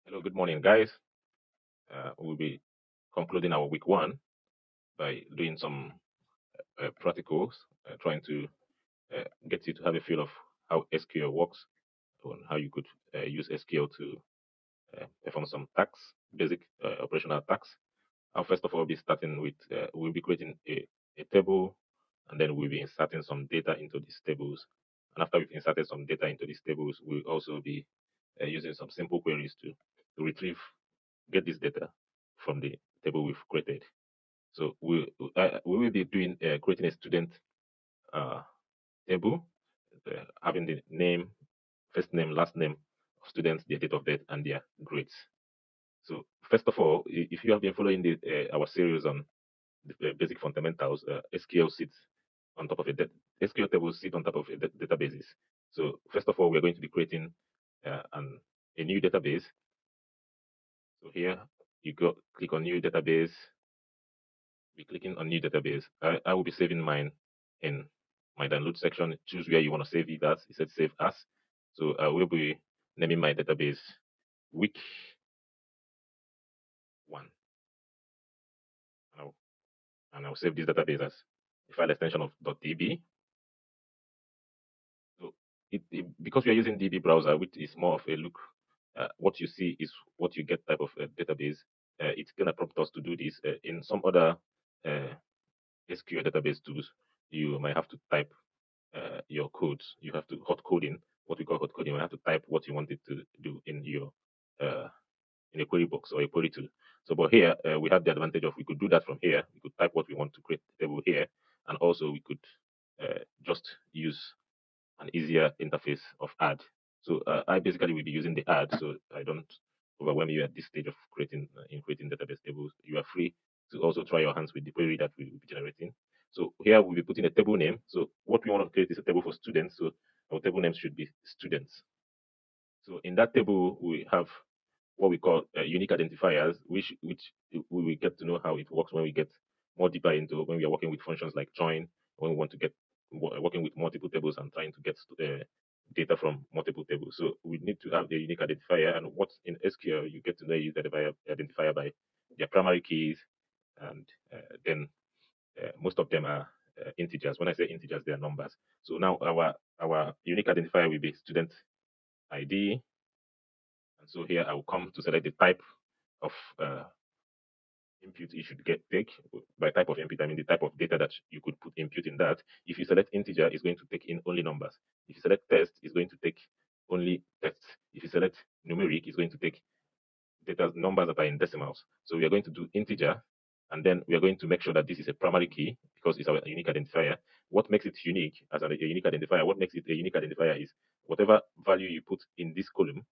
Hello, good morning, guys. We'll be concluding our week one by doing some practicals, trying to get you to have a feel of how SQL works, and how you could use SQL to perform some tasks, basic operational tasks. I'll first of all be starting with, we'll be creating a table, and then we'll be inserting some data into these tables. And after we've inserted some data into these tables, we'll also be using some simple queries to retrieve get this data from the table we've created. So we will be doing creating a student uh, table, having the name, first name, last name of students, their date of birth, and their grades. So first of all, if you have been following our series on the basic fundamentals, SQL sits on top of SQL tables sit on top of databases. So first of all, we're going to be creating a new database. So here you go click on new database, be clicking on new database. I will be saving mine in my download section. Choose where you want to save it as. It said save as. So I will be naming my database week one. And I'll save this database as a file extension of .db. So because we are using DB browser, which is more of a look, what you see is what you get type of database. It's gonna prompt us to do this. In some other uh, SQL database tools, you might have to type your codes. You have to hot coding, what we call hot coding. You have to type what you want it to do uh, in a query box or a query tool. So, but here we have the advantage of we could do that from here. We could type what we want to create the table here, and also we could just use an easier interface of add. So I basically will be using the add, so I don't overwhelm you at this stage of creating database tables. You are free to also try your hands with the query that we will be generating. So here we'll be putting a table name. So what we want to create is a table for students. So our table name should be students. So in that table we have what we call unique identifiers, which we will get to know how it works when we get more deeper into when we are working with functions like join, when we want to get working with multiple tables and trying to get data from multiple tables. So we need to have the unique identifier, and what's in SQL, you get to know unique identifier by their primary keys, and then most of them are integers. When I say integers, they are numbers. So now our unique identifier will be student ID, and so here I will come to select the type of input you should take. By type of input, I mean the type of data that you could put input in that. If you select integer, it's going to take in only numbers. If you select text, it's going to take only text. If you select numeric, it's going to take data numbers that are in decimals. So we are going to do integer, and then we are going to make sure that this is a primary key because it's our unique identifier. What makes it unique as a unique identifier? What makes it a unique identifier is whatever value you put in this column,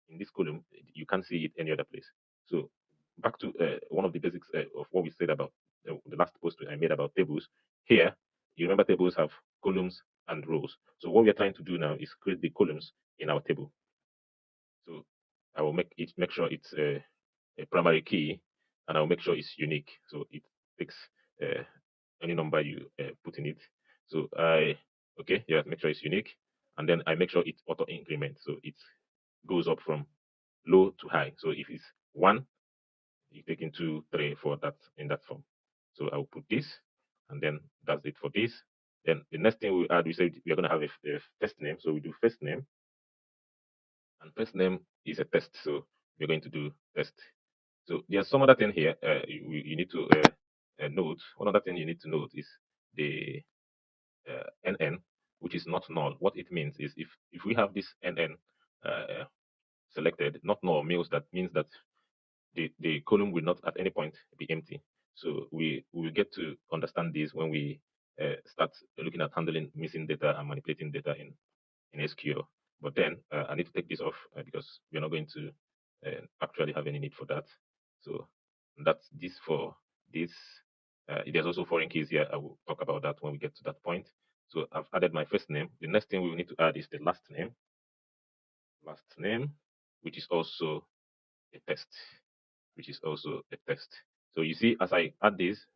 you can't see it any other place. So back to one of the basics of what we said about the last post I made about tables. Here, you remember tables have columns and rows. So what we are trying to do now is create the columns in our table. So I will make sure it's a primary key, and I'll make sure it's unique. So it takes uh, any number you put in it. So make sure it's unique, and then I make sure it's auto increment. So it goes up from low to high. So if it's 1, you take into 3 for that in that form. So I'll put this, and then that's it for this. Then the next thing we add, we said we're going to have a first name. So we do first name, and first name is a test. So we're going to do test. So there's some other thing here you need to note. One other thing you need to note is the NN, which is not null. What it means is if we have this NN selected, not null means that the column will not at any point be empty. So we will get to understand this when we start looking at handling missing data and manipulating data in SQL. But then I need to take this off because we're not going to actually have any need for that. So that's this for this. There's also foreign keys here. I will talk about that when we get to that point. So I've added my first name. The next thing we will need to add is the last name, which is also a test, So you see, as I add this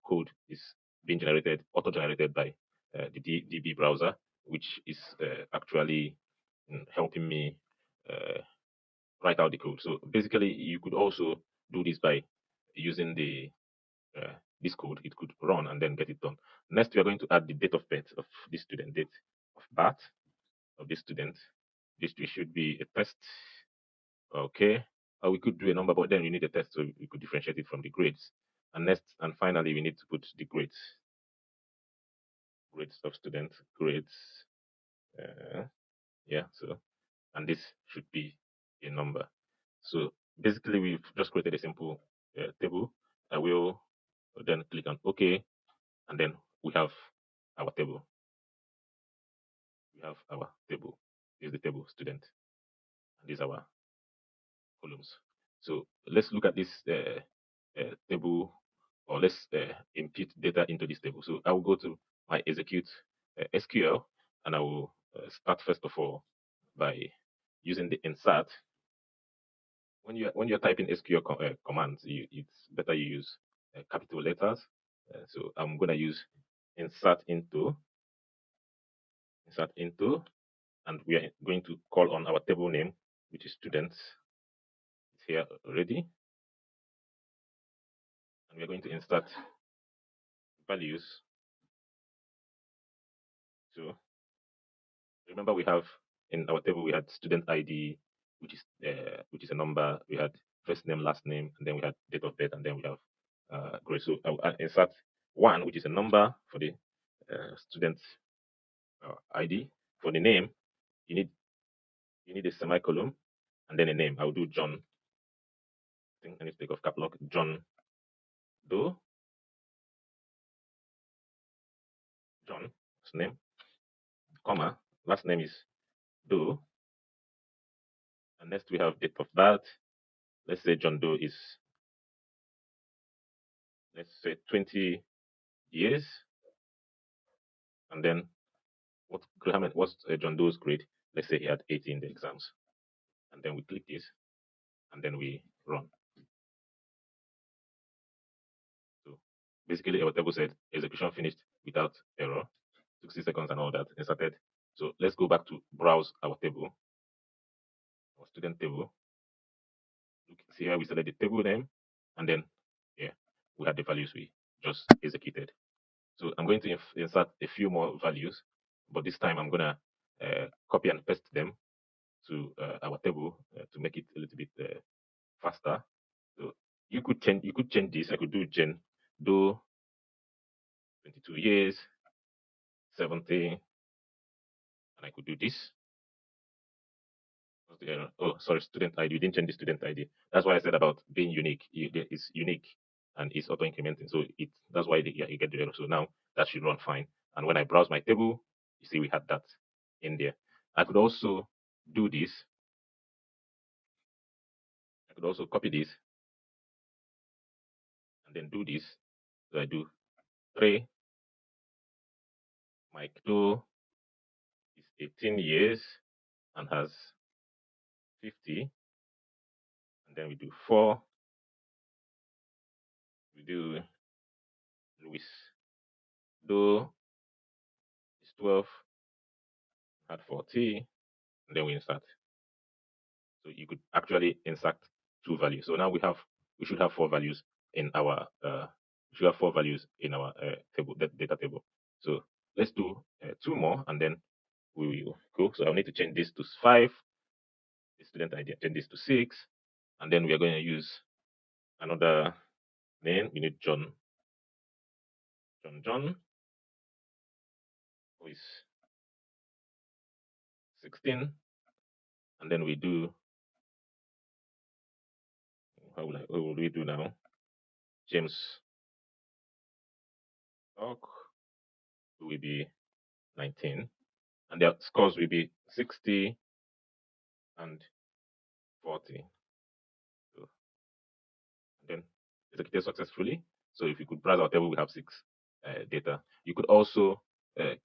code is being generated, auto-generated by the DB browser, which is actually helping me write out the code. So basically, you could also do this by using the this code. It could run and then get it done. Next, we are going to add the date of birth of this student, date of birth of this student. This should be a test. Okay. Or we could do a number, but then we need a test so we could differentiate it from the grades. And next and finally, we need to put the grades of student grades. Yeah. So and this should be a number. So basically, we've just created a simple table. I will then click on OK, and then we have our table. We have our table. This is the table student, and these are our columns. So let's look at this table, or let's input data into this table. So I will go to my execute SQL, and I will start first of all by using the insert. When you're typing SQL commands, it's better you use capital letters. So I'm gonna use insert into, and we are going to call on our table name, which is students. It's here already, and we are going to insert values. So remember, we have in our table we had student ID, which is a number. We had first name, last name, and then we had date of birth, and then we have grade. So I will insert one, which is a number for the student ID. For the name, you need a semicolon and then a name. I'll do John. I think I need to take off cap lock. John Doe. John, his name, comma, last name is Doe. And next we have date of birth. Let's say John Doe is, let's say 20 years. And then what's John Doe's grade? Let's say he had 80 in the exams. And then we click this, and then we run. So basically our table said execution finished without error, 60 seconds and all that inserted. So let's go back to browse our table, our student table. You can see here we select the table name, and then yeah, we had the values we just executed. So I'm going to insert a few more values, but this time I'm gonna copy and paste them to our table to make it a little bit faster. So you could change this. I could do do 22 years, 70, and I could do this. What's the error? Oh, sorry, student ID. You didn't change the student ID. That's why I said about being unique. It's unique and it's auto incrementing. So that's why you get the error. So now that should run fine. And when I browse my table, you see we had that in there. I could also do this. I could also copy this and then do this. So I do 3. Mike 2 is 18 years and has 50. And then we do 4. We do Luis Do is 12, had 40, and then we insert. So you could actually insert 2 values. So now we should have 4 values in our table, that data table. So let's do 2 more, and then we will go. So I'll need to change this to 5. The student ID, change this to 6, and then we are going to use another name. We need John, who is 16, and then we do. What will we do now? James Talk will be 19, and their scores will be 60 and 40. So then executed successfully. So if you could browse our table, we have 6 data. You could also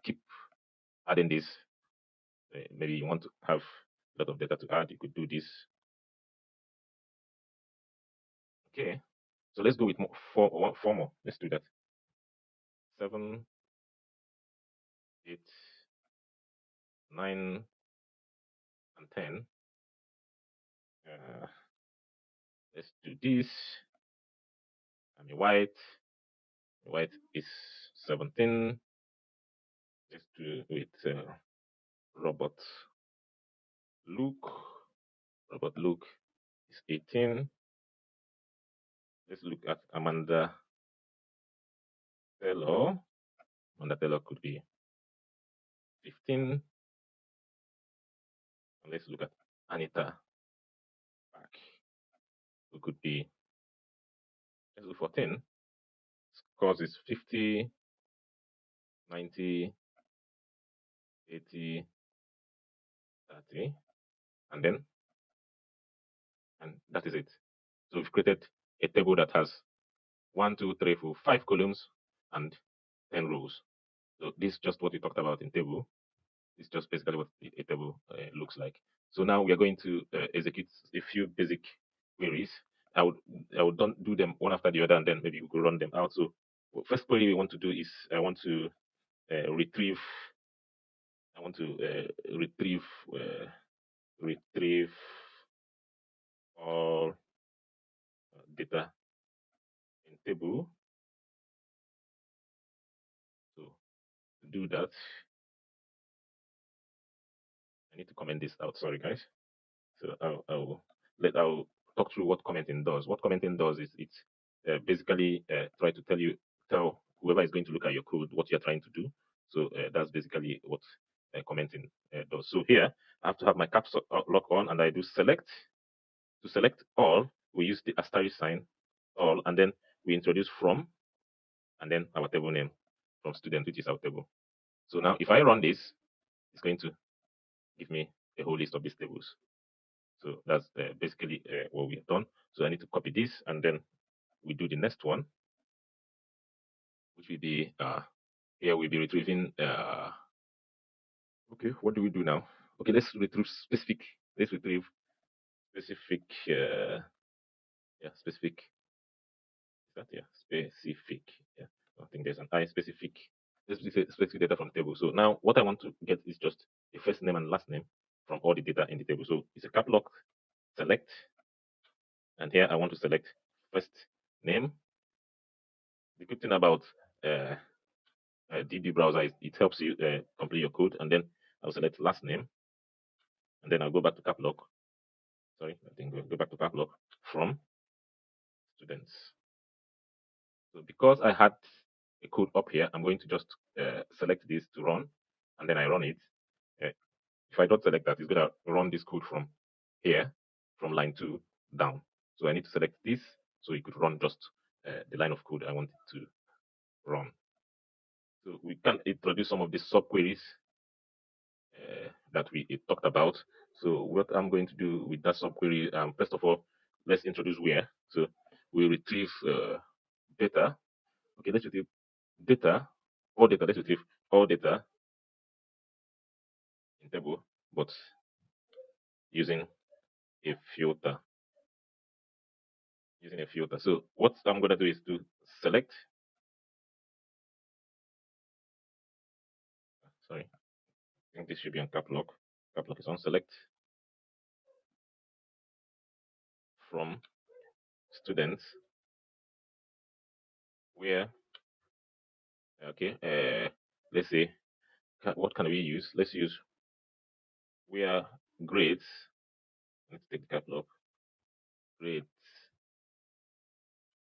keep adding this. Maybe you want to have a lot of data to add. You could do this. Okay. So let's go with four more. Let's do that. 7, 8, 9, and 10. let's do this. I'm a white. White is 17. Let's do with Robert Luke. Robert Luke is 18. Let's look at Amanda Taylor. Amanda Taylor could be 15. And let's look at Anita Park, who could be, let's do 14. Scores is 50, 90, 80, 30. And that is it. So we've created a table that has 1, 2, 3, 4, 5 columns and 10 rows. So this is just what we talked about in table. It's just basically what a table looks like. So now we are going to execute a few basic queries. I would don't do them one after the other, and then maybe we could run them out. So first query we want to do is I want to retrieve. I want to retrieve all data in table. So to do that, I need to comment this out. Sorry, guys. So I'll talk through what commenting does. What commenting does is it basically try to tell whoever is going to look at your code what you're trying to do. So that's basically what commenting does. So here I have to have my caps lock on, and I do select. To select all, we use the asterisk sign, all, and then we introduce from, and then our table name from student, which is our table. So now if I run this, it's going to give me a whole list of these tables. So that's basically what we have done. So I need to copy this, and then we do the next one, which will be here we'll be retrieving. Okay, what do we do now? Okay, let's retrieve specific. Let's retrieve specific. Yeah, specific. Is that specific? Yeah, I think there's an I specific. Specific data from table. So now what I want to get is just the first name and last name from all the data in the table. So it's a cap lock select, and here I want to select first name. The good thing about DB browser is it helps you complete your code, and then I'll select last name, and then I'll go back to cap lock. Sorry, I think go back to cap lock from students. So because I had a code up here, I'm going to just select this to run, and then I run it. If I don't select that, it's going to run this code from here, from line 2 down. So I need to select this so it could run just the line of code I want it to run. So we can introduce some of the subqueries that we talked about. So what I'm going to do with that subquery, first of all, let's introduce where. So we retrieve data. Okay, let's retrieve data, all data. Let's retrieve all data in table, but using a filter. Using a filter. So what I'm going to do is to select. Sorry, I think this should be on cap lock. Cap lock is on select from students where. Okay, let's say what can we use? Let's use where grades. Let's take the cap lock. Grades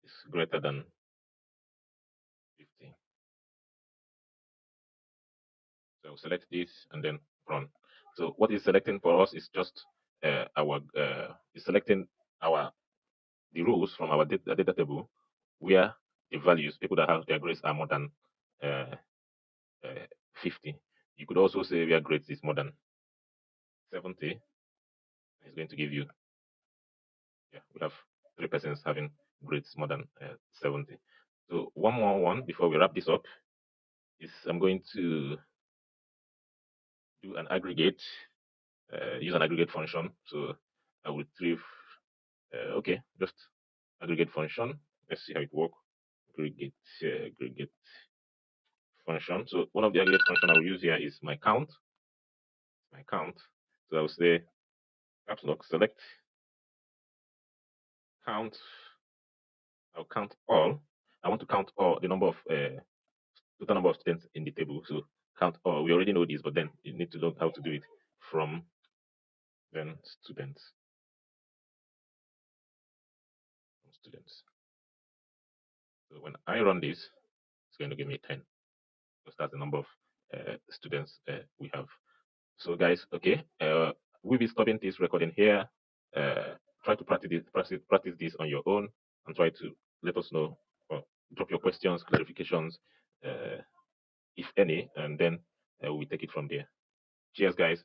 is greater than 50. So select this and then run. So what is selecting for us is just our is selecting our the rows from our data table where the values people that have their grades are more than uh, 50. You could also say where grades is more than 70. It's going to give you, yeah, we have 3% having grades more than 70. So one more one before we wrap this up is I'm going to do an aggregate, use an aggregate function. So I will retrieve, okay, just aggregate function. Let's see how it works. Aggregate function. So one of the aggregate function I will use here is my count. My count. So I will say caps lock select count. I'll count all. I want to count all the number of total number of students in the table. So count all. We already know this, but then you need to know how to do it from then students. From students. So when I run this, it's going to give me 10. Because that's the number of students we have. So guys, okay, we'll be stopping this recording here. Try to practice this on your own, and try to let us know or drop your questions, clarifications, if any, and then we'll take it from there. Cheers, guys.